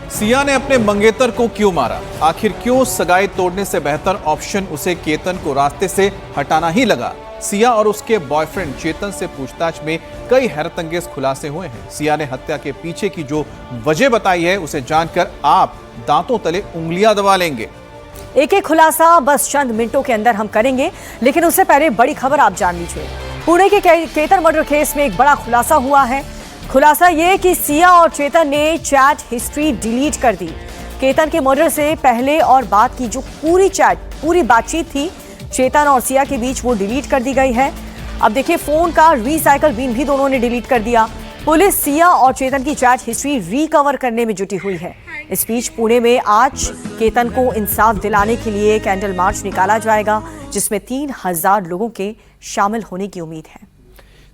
सिया ने अपने मंगेतर को क्यों मारा? आखिर क्यों सगाई तोड़ने से बेहतर ऑप्शन उसे केतन को रास्ते से हटाना ही लगा? सिया और उसके बॉयफ्रेंड चेतन से पूछताछ में कई हैरतअंगेज खुलासे हुए हैं। सिया ने हत्या के पीछे की जो वजह बताई है उसे जानकर आप दांतों तले उंगलियां दबा लेंगे। एक एक खुलासा बस चंद मिनटों के अंदर हम करेंगे, लेकिन उससे पहले बड़ी खबर आप जान लीजिए। पुणे के केतन मर्डर केस में एक बड़ा खुलासा हुआ है। खुलासा ये कि सिया और चेतन ने चैट हिस्ट्री डिलीट कर दी। केतन के मर्डर से पहले और बाद की जो पूरी बातचीत थी चेतन और सिया के बीच, वो डिलीट कर दी गई है। अब देखिए, फोन का रिसाइकल बिन भी दोनों ने डिलीट कर दिया। पुलिस सिया और चेतन की चैट हिस्ट्री रिकवर करने में जुटी हुई है। इस बीच पुणे में आज केतन को इंसाफ दिलाने के लिए कैंडल मार्च निकाला जाएगा, जिसमें 3000 लोगों के शामिल होने की उम्मीद है।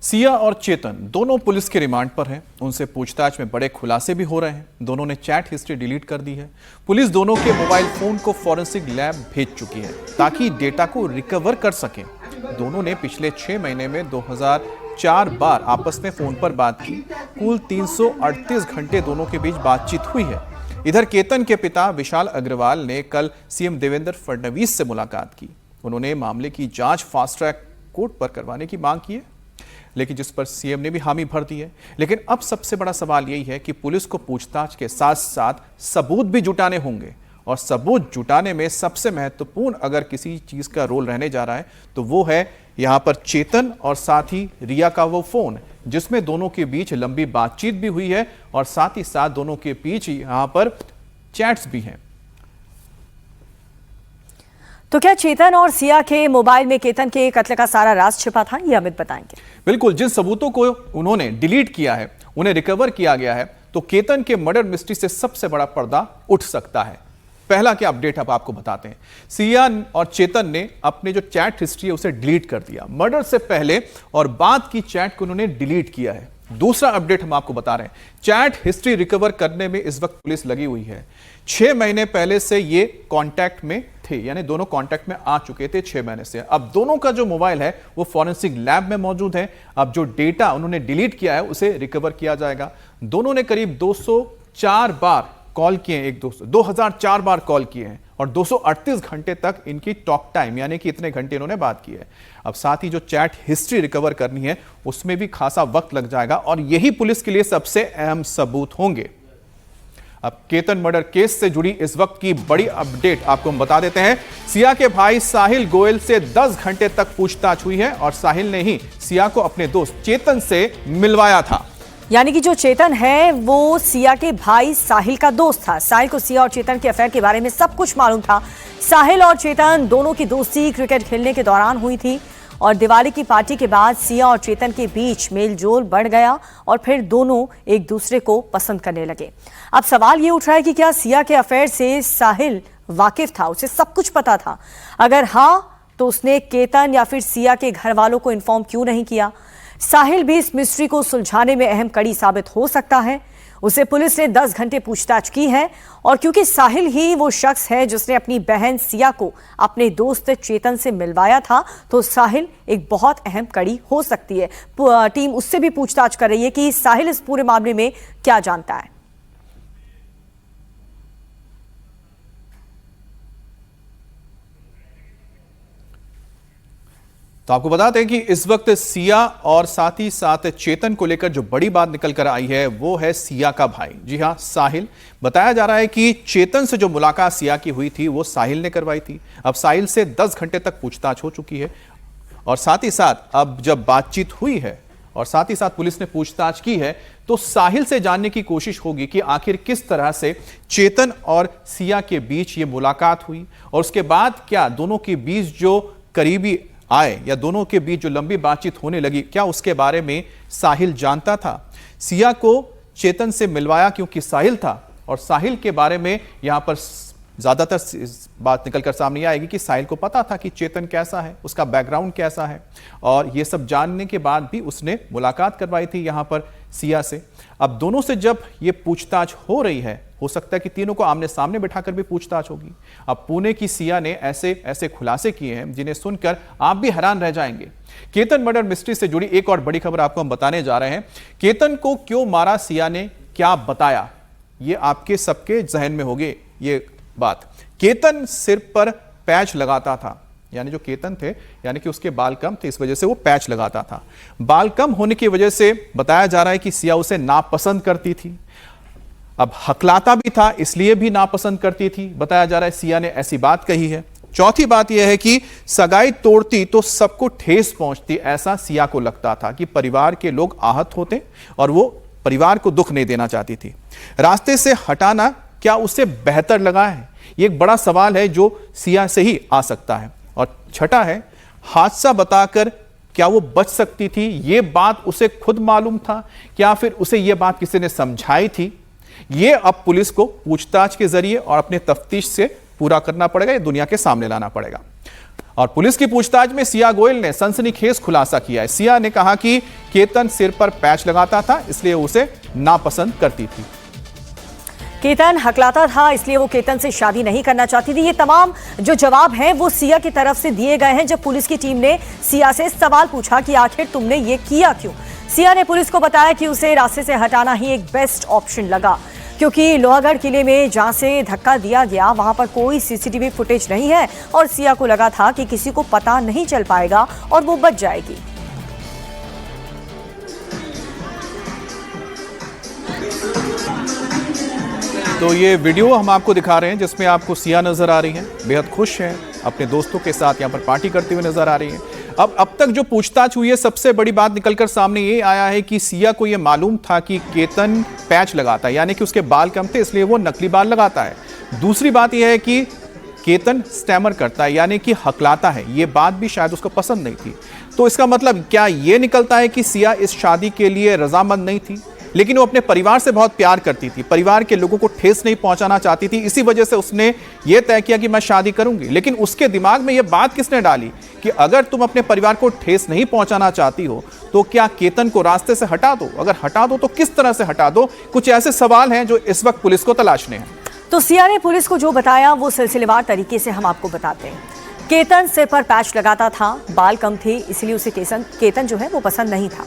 सिया और चेतन दोनों पुलिस के रिमांड पर हैं। उनसे पूछताछ में बड़े खुलासे भी हो रहे हैं। दोनों ने चैट हिस्ट्री डिलीट कर दी है। पुलिस दोनों के मोबाइल फोन को फॉरेंसिक लैब भेज चुकी है ताकि डेटा को रिकवर कर सके। दोनों ने पिछले 6 महीने में 2004 बार आपस में फोन पर बात की। कुल 338 घंटे दोनों के बीच बातचीत हुई है। इधर केतन के पिता विशाल अग्रवाल ने कल सीएम देवेंद्र फडणवीस से मुलाकात की। उन्होंने मामले की जांच फास्ट ट्रैक कोर्ट पर करवाने की मांग की है, लेकिन जिस पर सीएम ने भी हामी भर दी है। लेकिन अब सबसे बड़ा सवाल यही है कि पुलिस को पूछताछ के साथ साथ सबूत भी जुटाने होंगे, और सबूत जुटाने में सबसे महत्वपूर्ण अगर किसी चीज का रोल रहने जा रहा है तो वो है यहां पर चेतन और साथ ही रिया का वो फोन, जिसमें दोनों के बीच लंबी बातचीत भी हुई है और साथ ही साथ दोनों के बीच यहां पर चैट्स भी हैं। तो क्या चेतन और सिया के मोबाइल में केतन के कत्ल का सारा राज छिपा था? ये अमित बताएंगे। बिल्कुल, जिन सबूतों को उन्होंने डिलीट किया है, उन्हें रिकवर किया गया है, तो केतन के मर्डर मिस्ट्री से सबसे बड़ा पर्दा उठ सकता है। पहला क्या अपडेट अब आपको बताते हैं। सिया और चेतन ने अपने जो चैट हिस्ट्री है उसे डिलीट कर दिया। मर्डर से पहले और बाद की चैट को उन्होंने डिलीट किया है। दूसरा अपडेट हम आपको बता रहे हैं, चैट हिस्ट्री रिकवर करने में इस वक्त पुलिस लगी हुई है। 6 महीने पहले से ये कांटेक्ट में थे, यानी दोनों कांटेक्ट में आ चुके थे 6 महीने से। अब दोनों का जो मोबाइल है वो फॉरेंसिक लैब में मौजूद है। अब जो डेटा उन्होंने डिलीट किया है उसे रिकवर किया जाएगा। दोनों ने करीब 204 बार कॉल किए हैं, 2004 बार कॉल किए हैं और 238 घंटे तक इनकी टॉक टाइम, यानी कि इतने घंटे इन्होंने बात की है। अब साथ ही जो चैट हिस्ट्री रिकवर करनी है उसमें भी खासा वक्त लग जाएगा और यही पुलिस के लिए सबसे अहम सबूत होंगे। अब केतन मर्डर केस से जुड़ी इस वक्त की बड़ी अपडेट आपको हम बता देते हैं। सिया के भाई साहिल गोयल से 10 घंटे तक पूछताछ हुई है और साहिल ने ही सिया को अपने दोस्त चेतन से मिलवाया था। यानी कि जो चेतन है वो सिया के भाई साहिल का दोस्त था। साहिल को सिया और चेतन के अफेयर के बारे में सब कुछ मालूम था। साहिल और चेतन दोनों की दोस्ती क्रिकेट खेलने के दौरान हुई थी और दिवाली की पार्टी के बाद सिया और चेतन के बीच मेलजोल बढ़ गया और फिर दोनों एक दूसरे को पसंद करने लगे। अब सवाल ये उठ रहा है कि क्या सिया के अफेयर से साहिल वाकिफ था, उसे सब कुछ पता था? अगर हाँ, तो उसने केतन या फिर सिया के घर वालों को इन्फॉर्म क्यों नहीं किया? साहिल भी इस मिस्ट्री को सुलझाने में अहम कड़ी साबित हो सकता है। उसे पुलिस ने 10 घंटे पूछताछ की है और क्योंकि साहिल ही वो शख्स है जिसने अपनी बहन सिया को अपने दोस्त चेतन से मिलवाया था, तो साहिल एक बहुत अहम कड़ी हो सकती है। टीम उससे भी पूछताछ कर रही है कि साहिल इस पूरे मामले में क्या जानता है। तो आपको बता दें कि इस वक्त सिया और साथ ही साथ चेतन को लेकर जो बड़ी बात निकल कर आई है वो है सिया का भाई, जी हां साहिल। बताया जा रहा है कि चेतन से जो मुलाकात सिया की हुई थी वो साहिल ने करवाई थी। अब साहिल से 10 घंटे तक पूछताछ हो चुकी है और साथ ही साथ अब जब बातचीत हुई है और साथ ही साथ पुलिस ने पूछताछ की है तो साहिल से जानने की कोशिश होगी कि आखिर किस तरह से चेतन और सिया के बीच ये मुलाकात हुई और उसके बाद क्या दोनों के बीच जो करीबी आए या दोनों के बीच जो लंबी बातचीत होने लगी, क्या उसके बारे में साहिल जानता था? सिया को चेतन से मिलवाया क्योंकि साहिल था और साहिल के बारे में यहां पर ज्यादातर बात निकलकर सामने आएगी कि साहिल को पता था कि चेतन कैसा है, उसका बैकग्राउंड कैसा है और ये सब जानने के बाद भी उसने मुलाकात करवाई थी यहां पर सिया से। अब दोनों से जब ये पूछताछ हो रही है, हो सकता है कि तीनों को आमने सामने बैठाकर भी पूछताछ होगी। अब पुणे की सिया ने ऐसे खुलासे किए हैं जिन्हें सुनकर आप भी हैरान रह जाएंगे। केतन मर्डर मिस्ट्री से जुड़ी एक और बड़ी खबर आपको हम बताने जा रहे हैं। केतन को क्यों मारा, सिया ने क्या बताया, ये आपके सबके जहन में होगी ये बात। केतन सिर पर पैच लगाता था, यानी जो केतन थे यानी कि उसके बाल कम थे, इस वजह से वो पैच लगाता था। बाल कम होने की वजह से बताया जा रहा है कि सिया उसे नापसंद करती थी। अब हकलाता भी था, इसलिए भी नापसंद करती थी, बताया जा रहा है सिया ने ऐसी बात कही है। चौथी बात यह है कि सगाई तोड़ती तो सबको ठेस पहुंचती, ऐसा सिया को लगता था कि परिवार के लोग आहत होते और वो परिवार को दुख नहीं देना चाहती थी। रास्ते से हटाना क्या उसे बेहतर लगा है, ये एक बड़ा सवाल है जो सिया से ही आ सकता है। और छठा है, हादसा बताकर क्या वो बच सकती थी, ये बात उसे खुद मालूम था, क्या फिर उसे ये बात किसी ने समझाई थी? ये अब पुलिस को पूछताछ के जरिए और अपने तफ्तीश से पूरा करना पड़ेगा, ये दुनिया के सामने लाना पड़ेगा। और पुलिस की पूछताछ में सिया गोयल ने सनसनीखेज खुलासा किया है। सिया ने कहा कि केतन सिर पर पैच लगाता था, इसलिए उसे नापसंद करती थी। केतन हकलाता था, इसलिए वो केतन से शादी नहीं करना चाहती थी। ये तमाम जो जवाब हैं वो सिया की तरफ से दिए गए हैं। जब पुलिस की टीम ने सिया से सवाल पूछा कि आखिर तुमने ये किया क्यों, सिया ने पुलिस को बताया कि उसे रास्ते से हटाना ही एक बेस्ट ऑप्शन लगा, क्योंकि लोहागढ़ किले में जहां से धक्का दिया गया वहां पर कोई सीसीटीवी फुटेज नहीं है और सिया को लगा था कि किसी को पता नहीं चल पाएगा और वो बच जाएगी। तो ये वीडियो हम आपको दिखा रहे हैं जिसमें आपको सिया नजर आ रही हैं, बेहद खुश हैं, अपने दोस्तों के साथ यहाँ पर पार्टी करते हुए नजर आ रही हैं। अब तक जो पूछताछ हुई है, सबसे बड़ी बात निकलकर सामने ये आया है कि सिया को ये मालूम था कि केतन पैच लगाता है, यानी कि उसके बाल कम थे इसलिए वो नकली बाल लगाता है। दूसरी बात यह है कि केतन स्टैमर करता है, यानी कि हकलाता है, ये बात भी शायद उसको पसंद नहीं थी। तो इसका मतलब क्या ये निकलता है कि सिया इस शादी के लिए रजामंद नहीं थी, लेकिन वो अपने परिवार से बहुत प्यार करती थी, परिवार के लोगों को ठेस नहीं पहुंचाना चाहती थी, इसी वजह से उसने ये तय किया कि मैं शादी करूंगी। लेकिन उसके दिमाग में ये बात किसने डाली कि अगर तुम अपने परिवार को ठेस नहीं पहुंचाना चाहती हो तो क्या केतन को रास्ते से हटा दो, अगर हटा दो तो किस तरह से हटा दो? कुछ ऐसे सवाल हैं जो इस वक्त पुलिस को तलाशने हैं। तो सिया ने पुलिस को जो बताया वो सिलसिलेवार तरीके से हम आपको बताते हैं। केतन सिर पर पैच लगाता था, बाल कम थे इसलिए उसे केतन जो है वो पसंद नहीं था।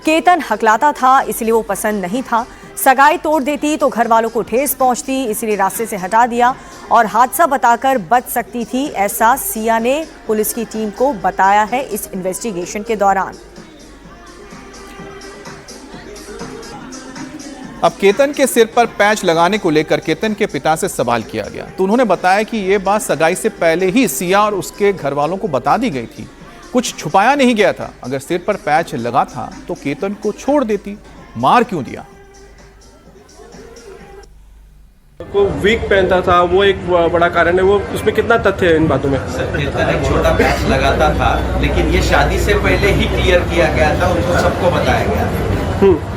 केतन हकलाता था इसलिए वो पसंद नहीं था। सगाई तोड़ देती तो घर वालों को ठेस पहुंचती, इसलिए रास्ते से हटा दिया और हादसा बताकर बच सकती थी, ऐसा सिया ने पुलिस की टीम को बताया है इस इन्वेस्टिगेशन के दौरान। अब केतन के सिर पर पैच लगाने को लेकर केतन के पिता से सवाल किया गया तो उन्होंने बताया कि यह बात सगाई से पहले ही सिया और उसके घर वालों को बता दी गई थी, कुछ छुपाया नहीं गया था। अगर सिर पर पैच लगा था तो केतन को छोड़ देती, मार क्यों दिया? को वीक पहनता था, वो एक बड़ा कारण है। वो उसमें कितना तथ्य है इन बातों में? केतन एक छोटा पैच लगाता था, लेकिन ये शादी से पहले ही क्लियर किया गया था, उनको सबको बताया गया था।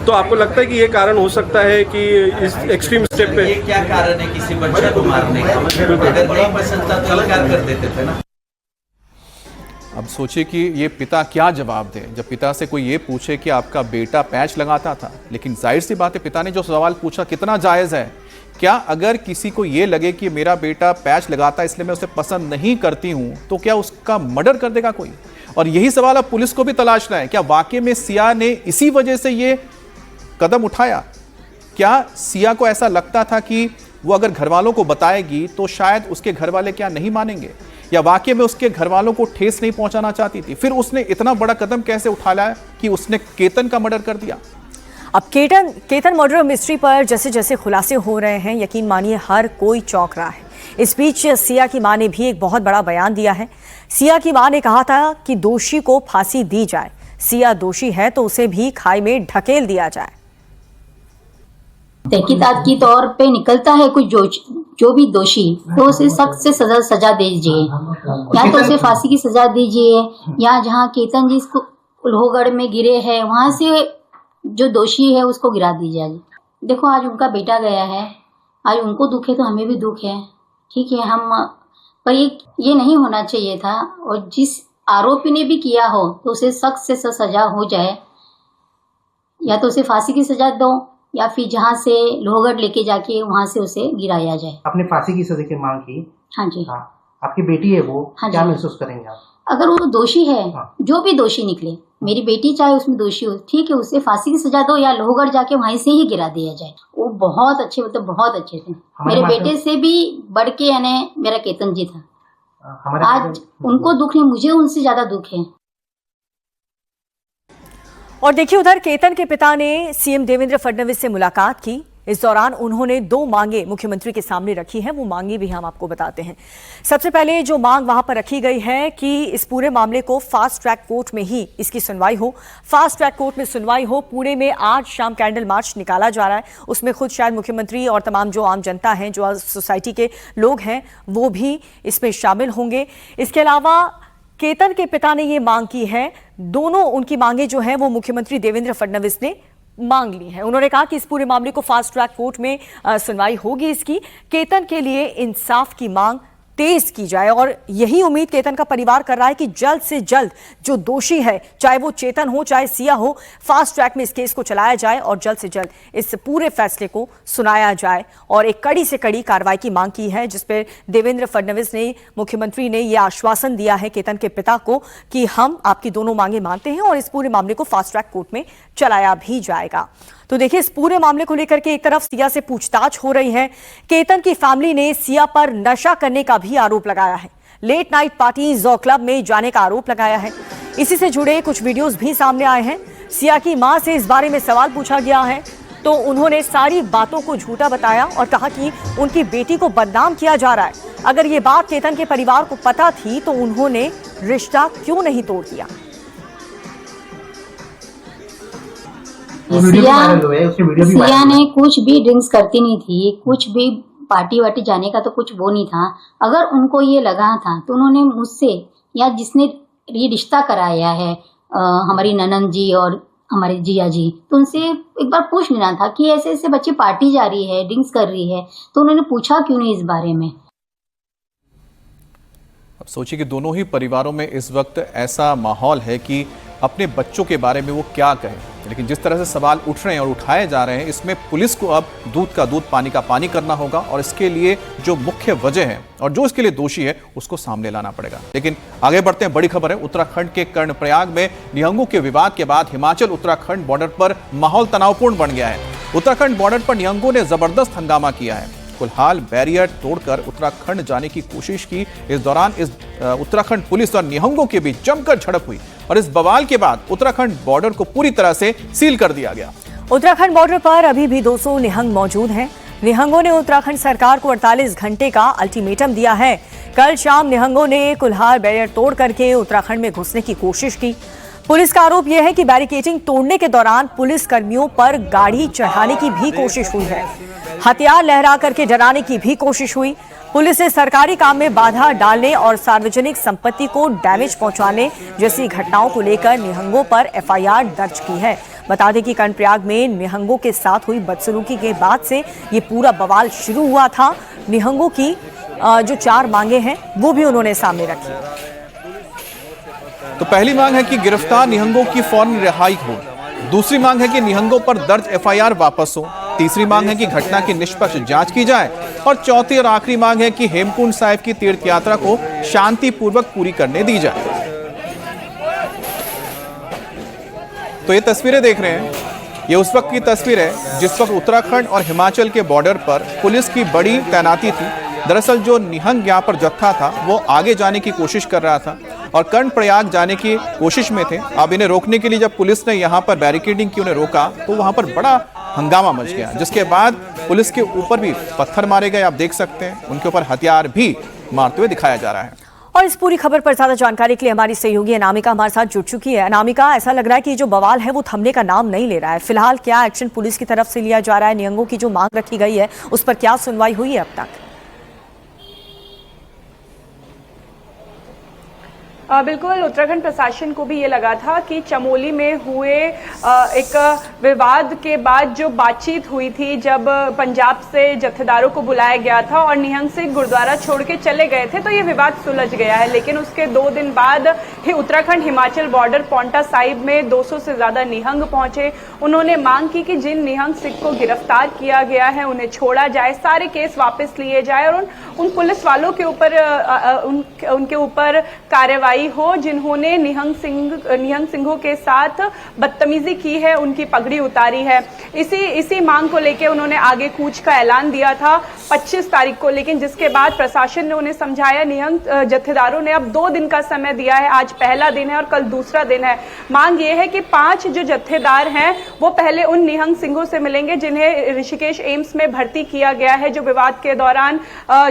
तो आपको लगता है कि ये कारण हो सकता है कि इस एक्सट्रीम स्टेप पे? ये क्या कारण है किसी बच्चे को मारने का? अगर नहीं पसंद था तो इनकार कर देते थे ना। अब सोचिए कि ये पिता क्या जवाब दे जब पिता से कोई ये पूछे कि आपका बेटा पैच लगाता था। लेकिन जाहिर सी बात है, पिता ने जो सवाल पूछा कितना जायज़ है। क्या अगर किसी को ये लगे कि मेरा बेटा पैच लगाता है इसलिए मैं उसे पसंद नहीं करती हूं, तो क्या उसका मर्डर कर देगा कोई? और यही सवाल अब पुलिस को भी तलाशना है। क्या वाकई में सिया ने इसी वजह से ये कदम उठाया? क्या सिया को ऐसा लगता था कि वो अगर घर वालों को बताएगी तो शायद उसके घर वाले क्या नहीं मानेंगे, या वाकई में उसके घर वालों को ठेस नहीं पहुंचाना चाहती थी? फिर उसने इतना बड़ा कदम कैसे उठा लिया कि उसने केतन का मर्डर कर दिया? अब केतन मर्डर मिस्ट्री पर जैसे जैसे खुलासे हो रहे हैं, यकीन मानिए हर कोई चौंक रहा है। इस बीच सिया की मां ने भी एक बहुत बड़ा बयान दिया है। सिया की मां ने कहा था कि दोषी को फांसी दी जाए, सिया दोषी है तो उसे भी खाई में ढकेल दिया जाए। तहकीकात की तौर पे निकलता है कुछ जो भी दोषी, तो उसे सख्त से सजा दीजिए, या तो उसे फांसी की सजा दीजिए, या जहाँ केतन जी इसको लोहगढ़ में गिरे हैं वहां से जो दोषी है उसको गिरा दीजिए। देखो आज उनका बेटा गया है, आज उनको दुख है तो हमें भी दुख है, ठीक है। हम पर ये नहीं होना चाहिए था, और जिस आरोपी ने भी किया हो तो उसे सख्त से सजा हो जाए, या तो उसे फांसी की सजा दो या फिर जहाँ से लोहगढ़ लेके जाके वहाँ से उसे गिराया जाए। आपने फांसी की सजा की मांग की? हाँ जी। हाँ, आपकी बेटी है वो, हाँ क्या जी। महसूस करेंगे आप? अगर वो दोषी है, जो भी दोषी निकले, मेरी बेटी चाहे उसमें दोषी हो, ठीक है, उसे फांसी की सजा दो या लोहगढ़ जाके वहीं से ही गिरा दिया जाए। वो बहुत अच्छे, मतलब बहुत अच्छे थे। मेरे बेटे से भी बढ़ के यानी मेरा केतन जी था। आज उनको दुख नहीं, मुझे उनसे ज्यादा दुख है। और देखिए, उधर केतन के पिता ने सीएम देवेंद्र फडणवीस से मुलाकात की। इस दौरान उन्होंने 2 मांगे मुख्यमंत्री के सामने रखी हैं। वो मांगे भी हम आपको बताते हैं। सबसे पहले जो मांग वहां पर रखी गई है कि इस पूरे मामले को फास्ट ट्रैक कोर्ट में ही इसकी सुनवाई हो। फास्ट ट्रैक कोर्ट में सुनवाई हो। पुणे में आज शाम कैंडल मार्च निकाला जा रहा है। उसमें खुद शायद मुख्यमंत्री और तमाम जो आम जनता है, जो सोसाइटी के लोग हैं, वो भी इसमें शामिल होंगे। इसके अलावा केतन के पिता ने ये मांग की है। दोनों उनकी मांगे जो हैं वो मुख्यमंत्री देवेंद्र फडणवीस ने मांग ली है। उन्होंने कहा कि इस पूरे मामले को फास्ट ट्रैक कोर्ट में सुनवाई होगी इसकी। केतन के लिए इंसाफ की मांग तेज की जाए और यही उम्मीद केतन का परिवार कर रहा है कि जल्द से जल्द जो दोषी है, चाहे वो चेतन हो चाहे सिया हो, फास्ट ट्रैक में इस केस को चलाया जाए और जल्द से जल्द इस पूरे फैसले को सुनाया जाए। और एक कड़ी से कड़ी कार्रवाई की मांग की है, जिस पर देवेंद्र फडणवीस ने, मुख्यमंत्री ने यह आश्वासन दिया है केतन के पिता को कि हम आपकी दोनों मांगे मानते हैं और इस पूरे मामले को फास्ट ट्रैक कोर्ट में चलाया भी जाएगा। तो देखिए, इस पूरे मामले को लेकर के एक तरफ सिया से पूछताछ हो रही है। केतन की फैमिली ने सिया पर नशा करने का भी आरोप लगाया है। लेट नाइट पार्टीज और क्लब में जाने का आरोप लगाया है। इसी से जुड़े कुछ वीडियोस भी सामने आए हैं। सिया की मां से इस बारे में सवाल पूछा गया है तो उन्होंने सारी बातों को झूठा बताया और कहा कि उनकी बेटी को बदनाम किया जा रहा है। अगर ये बात केतन के परिवार को पता थी तो उन्होंने रिश्ता क्यों नहीं तोड़ दिया। सिया ने कुछ भी ड्रिंक्स करती नहीं थी, कुछ भी पार्टी वार्टी जाने का तो कुछ वो नहीं था। अगर उनको ये लगा था तो उन्होंने मुझसे या जिसने ये रिश्ता कराया है हमारी ननद जी और हमारे जिया जी, तो उनसे एक बार पूछ लेना था कि ऐसे ऐसे बच्ची पार्टी जा रही है, ड्रिंक्स कर रही है, तो उन्होंने पूछा क्यों नहीं इस बारे में। अब सोचिए कि दोनों ही परिवारों में इस वक्त ऐसा माहौल है कि अपने बच्चों के बारे में वो क्या कहें, लेकिन जिस तरह से सवाल उठ रहे हैं और उठाए जा रहे हैं, इसमें पुलिस को अब दूध का दूध पानी का पानी करना होगा और इसके लिए जो मुख्य वजह है और जो इसके लिए दोषी है उसको सामने लाना पड़ेगा। लेकिन आगे बढ़ते हैं, बड़ी खबर है। उत्तराखंड के कर्णप्रयाग में निहंगों के विवाद के बाद हिमाचल उत्तराखंड बॉर्डर पर माहौल तनावपूर्ण बन गया है। उत्तराखंड बॉर्डर पर निहंगों ने जबरदस्त हंगामा किया है। फिलहाल बैरियर तोड़कर उत्तराखंड जाने की कोशिश की। इस दौरान उत्तराखंड पुलिस और निहंगों के बीच जमकर झड़प हुई और इस बवाल के बाद उत्तराखंड बॉर्डर को पूरी तरह से सील कर दिया गया। उत्तराखंड बॉर्डर पर अभी भी 200 निहंग मौजूद हैं। निहंगों ने उत्तराखंड सरकार को 48 घंटे का अल्टीमेटम दिया है। कल शाम निहंगों ने कुल्हार बैरियर तोड़ करके उत्तराखंड में घुसने की कोशिश की। पुलिस का आरोप यह है कि बैरिकेडिंग तोड़ने के दौरान पुलिस कर्मियों पर गाड़ी चढ़ाने की भी कोशिश हुई है। हथियार लहरा करके डराने की भी कोशिश हुई। पुलिस ने सरकारी काम में बाधा डालने और सार्वजनिक संपत्ति को डैमेज पहुंचाने जैसी घटनाओं को लेकर निहंगों पर एफआईआर दर्ज की है। बता दें कि कर्णप्रयाग में निहंगों के साथ हुई बदसलूकी के बाद से ये पूरा बवाल शुरू हुआ था। निहंगों की जो 4 मांगे हैं वो भी उन्होंने सामने रखी। तो पहली मांग है कि गिरफ्तार निहंगों की फौरन रिहाई हो। दूसरी मांग है कि निहंगों पर दर्ज एफआईआर वापस हो। तीसरी मांग है कि घटना की निष्पक्ष जांच की जाए और चौथी और आखिरी मांग है कि हेमकुंड साहिब की तीर्थ यात्रा को शांतिपूर्वक पूरी करने दी जाए। तो ये तस्वीरें देख रहे हैं, ये उस वक्त की तस्वीर है जिस वक्त उत्तराखंड और हिमाचल के बॉर्डर पर पुलिस की बड़ी तैनाती थी। दरअसल जो निहंग यहाँ पर जत्था था वो आगे जाने की कोशिश कर रहा था और कर्णप्रयाग जाने की कोशिश में थे। अब इन्हें रोकने के लिए जब पुलिस ने यहाँ पर बैरिकेडिंग की, उन्हें रोका तो वहाँ पर बड़ा हंगामा मच गया, जिसके बाद पुलिस के ऊपर भी पत्थर मारे गए। आप देख सकते हैं उनके ऊपर हथियार भी मारते हुए दिखाया जा रहा है। और इस पूरी खबर पर ज्यादा जानकारी के लिए हमारी सहयोगी अनामिका हमारे साथ जुड़ चुकी है। अनामिका, ऐसा लग रहा है कि जो बवाल है वो थमने का नाम नहीं ले रहा है। फिलहाल क्या एक्शन पुलिस की तरफ से लिया जा रहा है? निहंगों की जो मांग रखी गई है उस पर क्या सुनवाई हुई है अब तक? बिल्कुल, उत्तराखंड प्रशासन को भी ये लगा था कि चमोली में हुए एक विवाद के बाद जो बातचीत हुई थी, जब पंजाब से जत्थेदारों को बुलाया गया था और निहंग सिंह गुरुद्वारा छोड़ के चले गए थे, तो ये विवाद सुलझ गया है। लेकिन उसके 2 दिन बाद ही उत्तराखंड हिमाचल बॉर्डर पांवटा साहिब में 200 से ज्यादा निहंग पहुंचे। उन्होंने मांग की कि जिन निहंग सिंह को गिरफ्तार किया गया है उन्हें छोड़ा जाए, सारे केस वापस लिए जाए और उन पुलिस वालों के ऊपर उनके ऊपर कार्रवाई भाई हो जिन्होंने निहंग सिंहों के साथ बदतमीजी की है, उनकी पगड़ी उतारी है। इसी मांग को लेकर उन्होंने आगे कूच का ऐलान दिया था 25 तारीख को, लेकिन जिसके बाद प्रशासन ने उन्हें समझाया। निहंग जत्थेदारों ने अब 2 दिन का समय दिया है, आज पहला दिन है और कल दूसरा दिन है। मांग ये है कि 5 जो जत्थेदार हैं वो पहले उन निहंग सिंहों से मिलेंगे जिन्हें ऋषिकेश एम्स में भर्ती किया गया है, जो विवाद के दौरान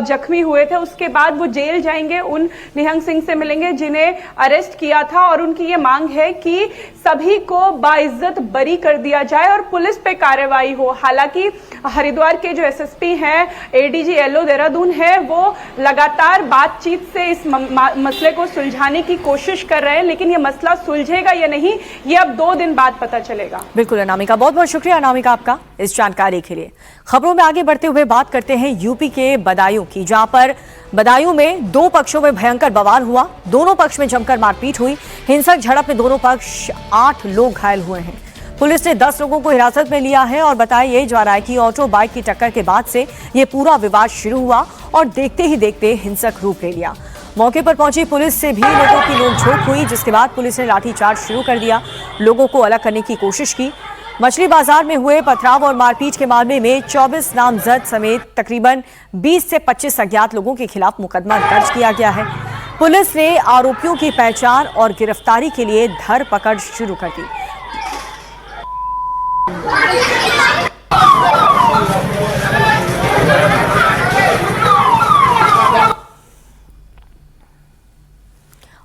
जख्मी हुए थे। उसके बाद वो जेल जाएंगे, उन निहंग सिंह से मिलेंगे जिन्हें अरेस्ट किया था, और उनकी ये मांग है कि सभी को बाइज्जत बरी कर दिया जाए और पुलिस पे कार्रवाई हो। हालांकि हरिद्वार के जो एसएसपी हैं, एडीजी एलओ देहरादून है, वो लगातार बातचीत से इस मसले को सुलझाने की कोशिश कर रहे हैं, लेकिन ये मसला सुलझेगा या नहीं ये अब 2 दिन बाद पता चलेगा। बिल्कुल अनामिका, बहुत बहुत शुक्रिया अनामिका आपका इस जानकारी के लिए। खबरों में आगे बढ़ते हुए बात करते हैं यूपी के बदायूं की, जहां पर बदायूं में 2 पक्षों में भयंकर बवाल हुआ। दोनों पक्ष में जमकर मारपीट हुई। हिंसक झड़प में दोनों पक्ष 8 लोग घायल हुए हैं। पुलिस ने 10 लोगों को हिरासत में लिया है और बताया यही जा रहा है कि ऑटो बाइक की टक्कर के बाद से ये पूरा विवाद शुरू हुआ और देखते ही देखते हिंसक रूप ले लिया। मौके पर पहुंची पुलिस से भी लोगों की नोकझोंक हुई, जिसके बाद पुलिस ने लाठीचार्ज शुरू कर दिया, लोगों को अलग करने की कोशिश की। मछली बाजार में हुए पथराव और मारपीट के मामले में 24 नामजद समेत तकरीबन 20 से 25 अज्ञात लोगों के खिलाफ मुकदमा दर्ज किया गया है। पुलिस ने आरोपियों की पहचान और गिरफ्तारी के लिए धरपकड़ शुरू कर दी।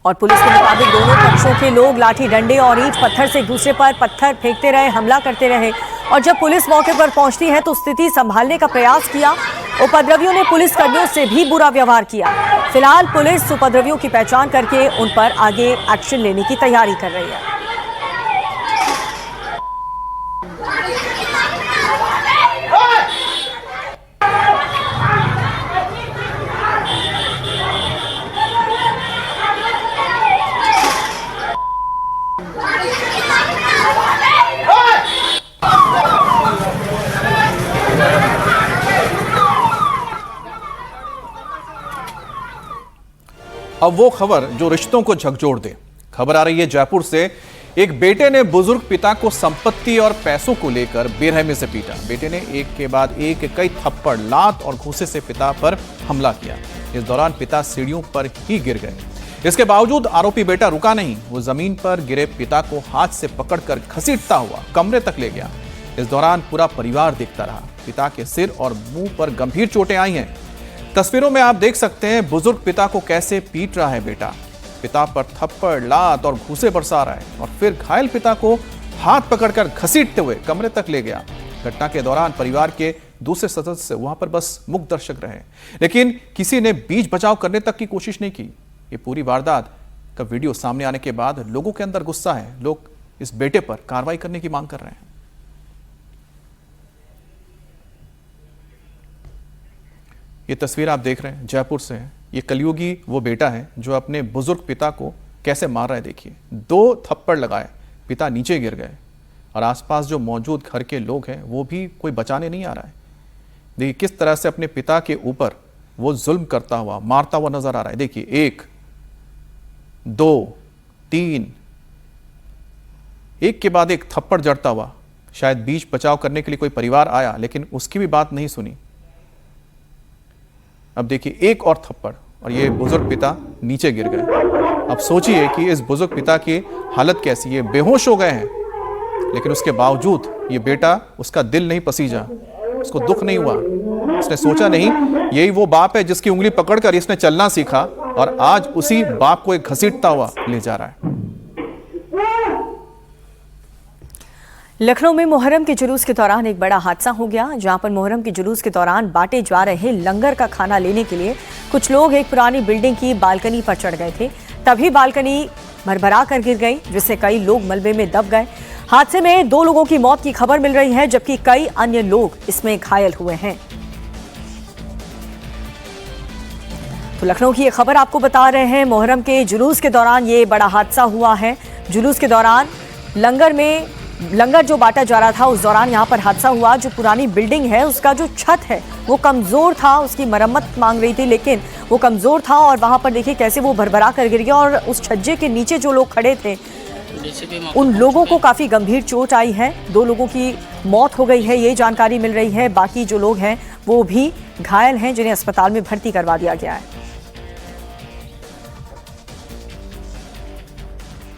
और पुलिस के मुताबिक दोनों पक्षों के लोग लाठी डंडे और ईंट पत्थर से एक दूसरे पर पत्थर फेंकते रहे, हमला करते रहे, और जब पुलिस मौके पर पहुंचती है तो स्थिति संभालने का प्रयास किया। उपद्रवियों ने पुलिस कर्मियों से भी बुरा व्यवहार किया। फिलहाल पुलिस उपद्रवियों की पहचान करके उन पर आगे एक्शन लेने की तैयारी कर रही है। अब वो खबर जो रिश्तों को झकझोर दे। खबर आ रही है जयपुर से। एक बेटे ने बुजुर्ग पिता को संपत्ति और पैसों को लेकर बेरहमी से पीटा। बेटे ने एक के बाद एक कई थप्पड़, लात और घूंसे से पिता पर हमला किया। इस दौरान पिता सीढ़ियों पर ही गिर गए। इसके बावजूद आरोपी बेटा रुका नहीं। वो जमीन पर गिरे पिता को हाथ से पकड़कर घसीटता हुआ कमरे तक ले गया। इस दौरान पूरा परिवार देखता रहा। पिता के सिर और मुंह पर गंभीर चोटें आई हैं। तस्वीरों में आप देख सकते हैं बुजुर्ग पिता को कैसे पीट रहा है बेटा। पिता पर थप्पड़, लात और घूंसे बरसा रहा है और फिर घायल पिता को हाथ पकड़कर घसीटते हुए कमरे तक ले गया। घटना के दौरान परिवार के दूसरे सदस्य वहां पर बस मुक्त दर्शक रहे, लेकिन किसी ने बीच बचाव करने तक की कोशिश नहीं की। ये पूरी वारदात का वीडियो सामने आने के बाद लोगों के अंदर गुस्सा है। लोग इस बेटे पर कार्रवाई करने की मांग कर रहे हैं। ये तस्वीर आप देख रहे हैं जयपुर से है। ये कलयुगी वो बेटा है जो अपने बुजुर्ग पिता को कैसे मार रहा है। देखिए, 2 थप्पड़ लगाए, पिता नीचे गिर गए और आसपास जो मौजूद घर के लोग हैं वो भी कोई बचाने नहीं आ रहा है। देखिए किस तरह से अपने पिता के ऊपर वो जुल्म करता हुआ, मारता हुआ नजर आ रहा है। देखिए 1, 2, 3, एक के बाद एक थप्पड़ जड़ता हुआ। शायद बीच बचाव करने के लिए कोई परिवार आया, लेकिन उसकी भी बात नहीं सुनी। अब देखिए एक और थप्पड़ और ये बुजुर्ग पिता नीचे गिर गए। अब सोचिए कि इस बुजुर्ग पिता की हालत कैसी है। बेहोश हो गए हैं, लेकिन उसके बावजूद ये बेटा, उसका दिल नहीं पसीजा, उसको दुख नहीं हुआ। उसने सोचा नहीं यही वो बाप है जिसकी उंगली पकड़कर इसने चलना सीखा और आज उसी बाप को एक घसीटता हुआ ले जा रहा है। लखनऊ में मुहर्रम के जुलूस के दौरान एक बड़ा हादसा हो गया, जहां पर मुहर्रम के जुलूस के दौरान बांटे जा रहे लंगर का खाना लेने के लिए कुछ लोग एक पुरानी बिल्डिंग की बालकनी पर चढ़ गए थे। तभी बालकनी भरभरा कर गिर गई, जिससे कई लोग मलबे में दब गए। हादसे में 2 लोगों की मौत की खबर मिल रही है, जबकि कई अन्य लोग इसमें घायल हुए हैं। तो लखनऊ की ये खबर आपको बता रहे हैं। मुहर्रम के जुलूस के दौरान ये बड़ा हादसा हुआ है। जुलूस के दौरान लंगर में लंगर जो बांटा जा रहा था उस दौरान यहाँ पर हादसा हुआ। जो पुरानी बिल्डिंग है उसका जो छत है वो कमज़ोर था, उसकी मरम्मत मांग रही थी, लेकिन वो कमज़ोर था और वहाँ पर देखिए कैसे वो भरभरा कर गिर गया और उस छज्जे के नीचे जो लोग खड़े थे उन लोगों को काफ़ी गंभीर चोट आई है। 2 लोगों की मौत हो गई है, ये जानकारी मिल रही है। बाकी जो लोग हैं वो भी घायल हैं, जिन्हें अस्पताल में भर्ती करवा दिया गया है।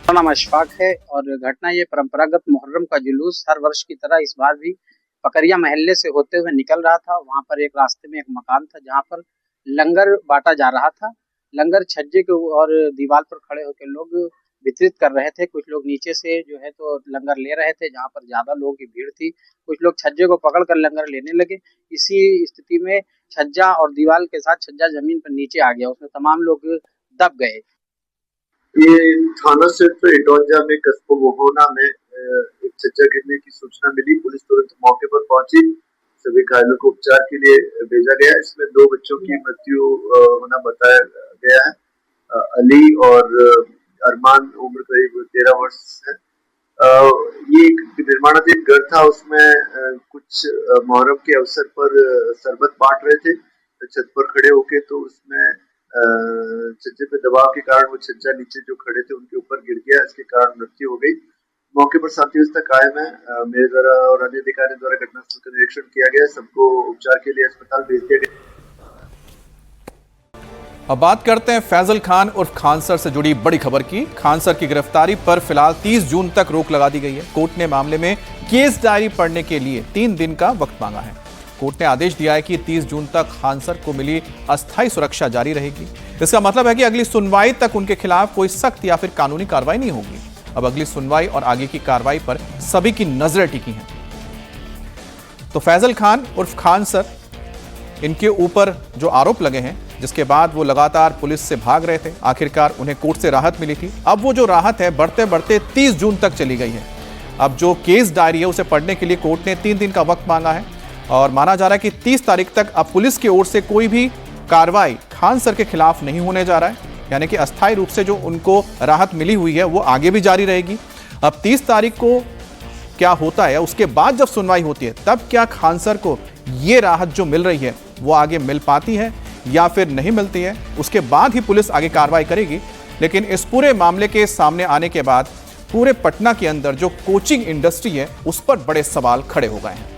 मेरा नाम अशफाक है और घटना ये परंपरागत मुहर्रम का जुलूस हर वर्ष की तरह इस बार भी पकरिया महल्ले से होते हुए निकल रहा था। वहाँ पर एक रास्ते में एक मकान था जहाँ पर लंगर बांटा जा रहा था। लंगर छज्जे के और दीवार पर खड़े होकर लोग वितरित कर रहे थे। कुछ लोग नीचे से जो है तो लंगर ले रहे थे जहाँ पर ज्यादा लोगों की भीड़ थी। कुछ लोग छज्जे को पकड़कर लंगर लेने लगे। इसी स्थिति में छज्जा और दीवार के साथ छज्जा जमीन पर नीचे आ गया, उसमें तमाम लोग दब गए। ये थाना क्षेत्र इटौंजा में कस्बा वोहोना में एक छज्जा गिरने की सूचना मिली। पुलिस तुरंत मौके पर पहुंची, सभी घायलों को उपचार के लिए भेजा गया। इसमें 2 बच्चों की मृत्यु होना बताया गया है, अली और अरमान, उम्र करीब 13 वर्ष है। ये एक निर्माणाधीन घर था, उसमें कुछ मुहर्रम के अवसर पर शरबत बांट रहे थे। छत पर खड़े होके तो उसमें छज्जे पे दबाव के कारण वो छज्जा नीचे जो खड़े थे उनके ऊपर गिर गया, इसके कारण मृत्यु हो गई। मौके पर शांति व्यवस्था कायम है। मेरे द्वारा और अन्य अधिकारियों द्वारा घटनास्थल का निरीक्षण किया गया, सबको उपचार के लिए अस्पताल भेज दिया गया। अब बात करते हैं फैजल खान उर्फ खान सर से जुड़ी बड़ी खबर की। खान सर की गिरफ्तारी पर फिलहाल 30 जून तक रोक लगा दी गई है। कोर्ट ने मामले में केस डायरी पढ़ने के लिए 3 दिन का वक्त मांगा है। कोर्ट ने आदेश दिया है कि 30 जून तक खान सर को मिली अस्थायी सुरक्षा जारी रहेगी। इसका मतलब है कि अगली सुनवाई तक उनके खिलाफ कोई सख्त या फिर कानूनी कार्रवाई नहीं होगी। अब अगली सुनवाई और आगे की कार्रवाई पर सभी की नजरें टिकी हैं। तो फैजल खान उर्फ खान सर, इनके ऊपर जो आरोप लगे हैं, जिसके बाद वो लगातार पुलिस से भाग रहे थे, आखिरकार उन्हें कोर्ट से राहत मिली थी। अब वो जो राहत है बढ़ते बढ़ते 30 जून तक चली गई है। अब जो केस डायरी है उसे पढ़ने के लिए कोर्ट ने 3 दिन का वक्त मांगा है और माना जा रहा है कि 30 तारीख तक अब पुलिस की ओर से कोई भी कार्रवाई खान सर के खिलाफ नहीं होने जा रहा है। यानी कि अस्थायी रूप से जो उनको राहत मिली हुई है वो आगे भी जारी रहेगी। अब 30 तारीख को क्या होता है, उसके बाद जब सुनवाई होती है तब क्या खान सर को ये राहत जो मिल रही है वो आगे मिल पाती है या फिर नहीं मिलती है, उसके बाद ही पुलिस आगे कार्रवाई करेगी। लेकिन इस पूरे मामले के सामने आने के बाद पूरे पटना के अंदर जो कोचिंग इंडस्ट्री है उस पर बड़े सवाल खड़े हो गए हैं।